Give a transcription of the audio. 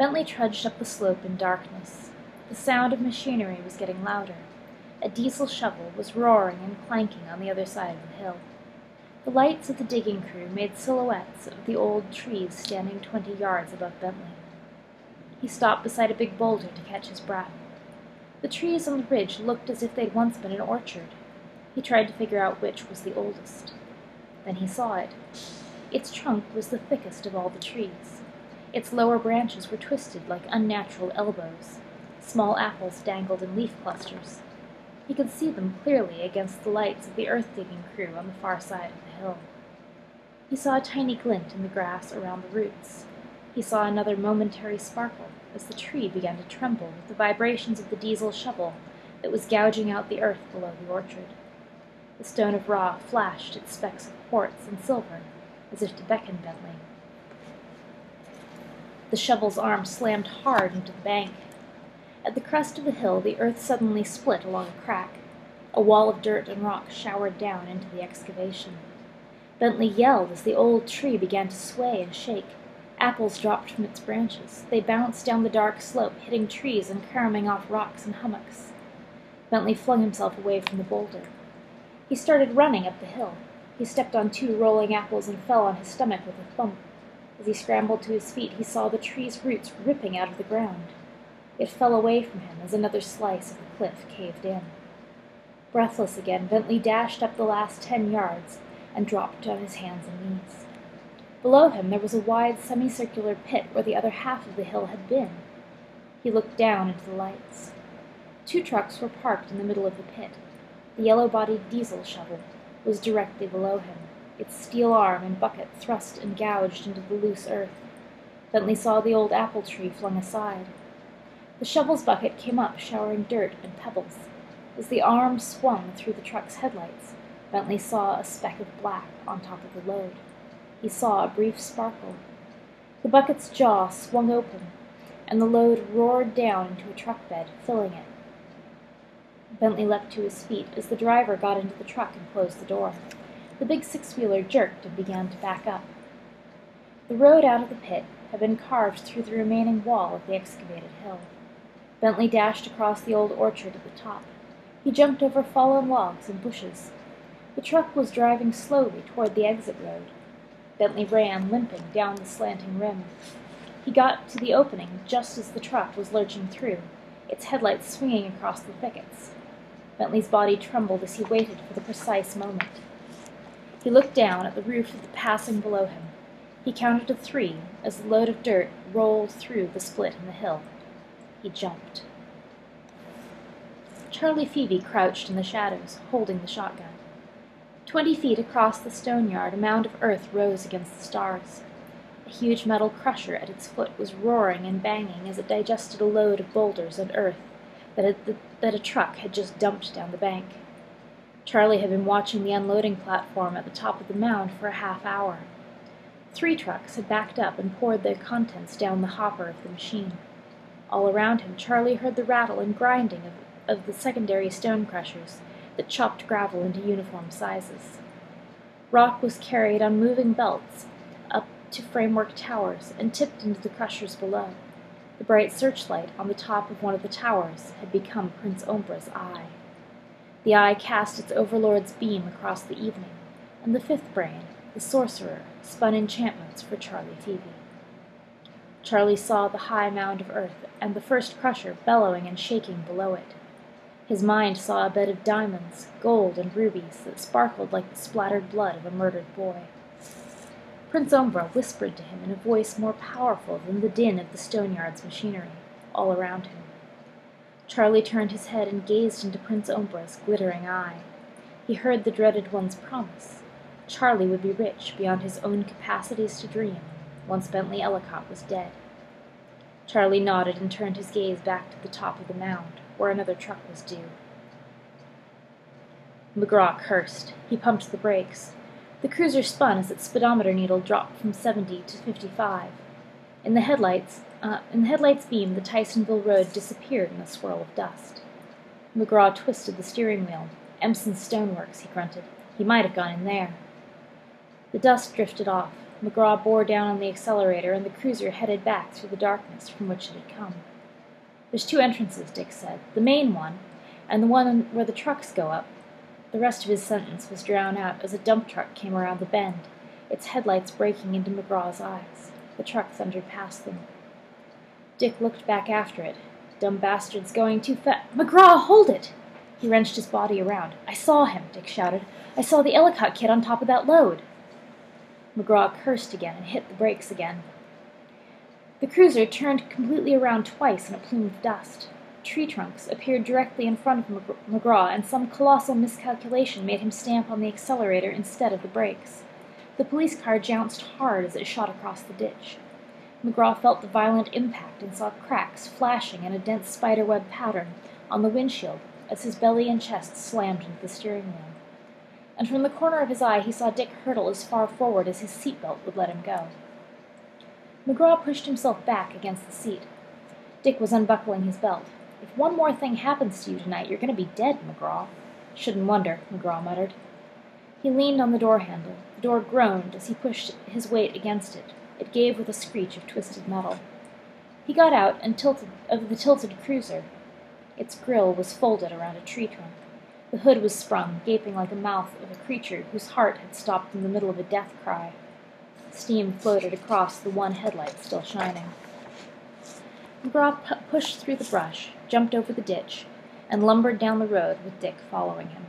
Bentley trudged up the slope in darkness. The sound of machinery was getting louder. A diesel shovel was roaring and clanking on the other side of the hill. The lights of the digging crew made silhouettes of the old trees standing 20 yards above Bentley. He stopped beside a big boulder to catch his breath. The trees on the ridge looked as if they'd once been an orchard. He tried to figure out which was the oldest. Then he saw it. Its trunk was the thickest of all the trees. Its lower branches were twisted like unnatural elbows. Small apples dangled in leaf clusters. He could see them clearly against the lights of the earth-digging crew on the far side of the hill. He saw a tiny glint in the grass around the roots. He saw another momentary sparkle as the tree began to tremble with the vibrations of the diesel shovel that was gouging out the earth below the orchard. The stone of Ra flashed its specks of quartz and silver as if to beckon Bentley. The shovel's arm slammed hard into the bank. At the crest of the hill, the earth suddenly split along a crack. A wall of dirt and rock showered down into the excavation. Bentley yelled as the old tree began to sway and shake. Apples dropped from its branches. They bounced down the dark slope, hitting trees and caromming off rocks and hummocks. Bentley flung himself away from the boulder. He started running up the hill. He stepped on 2 rolling apples and fell on his stomach with a thump. As he scrambled to his feet, he saw the tree's roots ripping out of the ground. It fell away from him as another slice of the cliff caved in. Breathless again, Bentley dashed up the last 10 yards and dropped on his hands and knees. Below him there was a wide semicircular pit where the other half of the hill had been. He looked down into the lights. 2 trucks were parked in the middle of the pit. The yellow-bodied diesel shovel was directly below him, its steel arm and bucket thrust and gouged into the loose earth. Bentley saw the old apple tree flung aside. The shovel's bucket came up, showering dirt and pebbles. As the arm swung through the truck's headlights, Bentley saw a speck of black on top of the load. He saw a brief sparkle. The bucket's jaw swung open, and the load roared down into a truck bed, filling it. Bentley leapt to his feet as the driver got into the truck and closed the door. The big 6-wheeler jerked and began to back up. The road out of the pit had been carved through the remaining wall of the excavated hill. Bentley dashed across the old orchard at the top. He jumped over fallen logs and bushes. The truck was driving slowly toward the exit road. Bentley ran, limping, down the slanting rim. He got to the opening just as the truck was lurching through, its headlights swinging across the thickets. Bentley's body trembled as he waited for the precise moment. He looked down at the roof of the passing below him. He counted to 3 as the load of dirt rolled through the split in the hill. He jumped. Charlie Phoebe crouched in the shadows, holding the shotgun. 20 feet across the stone yard, a mound of earth rose against the stars. A huge metal crusher at its foot was roaring and banging as it digested a load of boulders and earth that a truck had just dumped down the bank. Charlie had been watching the unloading platform at the top of the mound for a half-hour. 3 trucks had backed up and poured their contents down the hopper of the machine. All around him, Charlie heard the rattle and grinding of the secondary stone crushers that chopped gravel into uniform sizes. Rock was carried on moving belts up to framework towers and tipped into the crushers below. The bright searchlight on the top of one of the towers had become Prince Ombra's eye. The eye cast its overlord's beam across the evening, and the 5th brain, the sorcerer, spun enchantments for Charlie Phoebe. Charlie saw the high mound of earth and the first crusher bellowing and shaking below it. His mind saw a bed of diamonds, gold, and rubies that sparkled like the splattered blood of a murdered boy. Prince Ombra whispered to him in a voice more powerful than the din of the stone-yard's machinery, all around him. Charlie turned his head and gazed into Prince Ombra's glittering eye. He heard the dreaded one's promise. Charlie would be rich beyond his own capacities to dream once Bentley Ellicott was dead. Charlie nodded and turned his gaze back to the top of the mound, where another truck was due. McGraw cursed. He pumped the brakes. The cruiser spun as its speedometer needle dropped from 70 to 55. In the headlight's beam, the Tysonville road disappeared in a swirl of dust. McGraw twisted the steering wheel. "Empson's Stoneworks," he grunted. "He might have gone in there." The dust drifted off. McGraw bore down on the accelerator, and the cruiser headed back through the darkness from which it had come. "There's two entrances," Dick said. "The main one, and the one where the trucks go up." The rest of his sentence was drowned out as a dump truck came around the bend, its headlights breaking into McGraw's eyes. The truck thundered past them. Dick looked back after it. "Dumb bastard's going too fast. McGraw, hold it!" He wrenched his body around. "I saw him," Dick shouted. "I saw the Ellicott kid on top of that load." McGraw cursed again and hit the brakes again. The cruiser turned completely around twice in a plume of dust. Tree trunks appeared directly in front of McGraw, and some colossal miscalculation made him stamp on the accelerator instead of the brakes. The police car jounced hard as it shot across the ditch. McGraw felt the violent impact and saw cracks flashing in a dense spiderweb pattern on the windshield as his belly and chest slammed into the steering wheel. And from the corner of his eye he saw Dick hurtle as far forward as his seatbelt would let him go. McGraw pushed himself back against the seat. Dick was unbuckling his belt. "If one more thing happens to you tonight, you're going to be dead, McGraw." "Shouldn't wonder," McGraw muttered. He leaned on the door handle. The door groaned as he pushed his weight against it. It gave with a screech of twisted metal. He got out and of the tilted cruiser. Its grill was folded around a tree trunk. The hood was sprung, gaping like the mouth of a creature whose heart had stopped in the middle of a death cry. Steam floated across the one headlight still shining. McGraw pushed through the brush, jumped over the ditch, and lumbered down the road with Dick following him.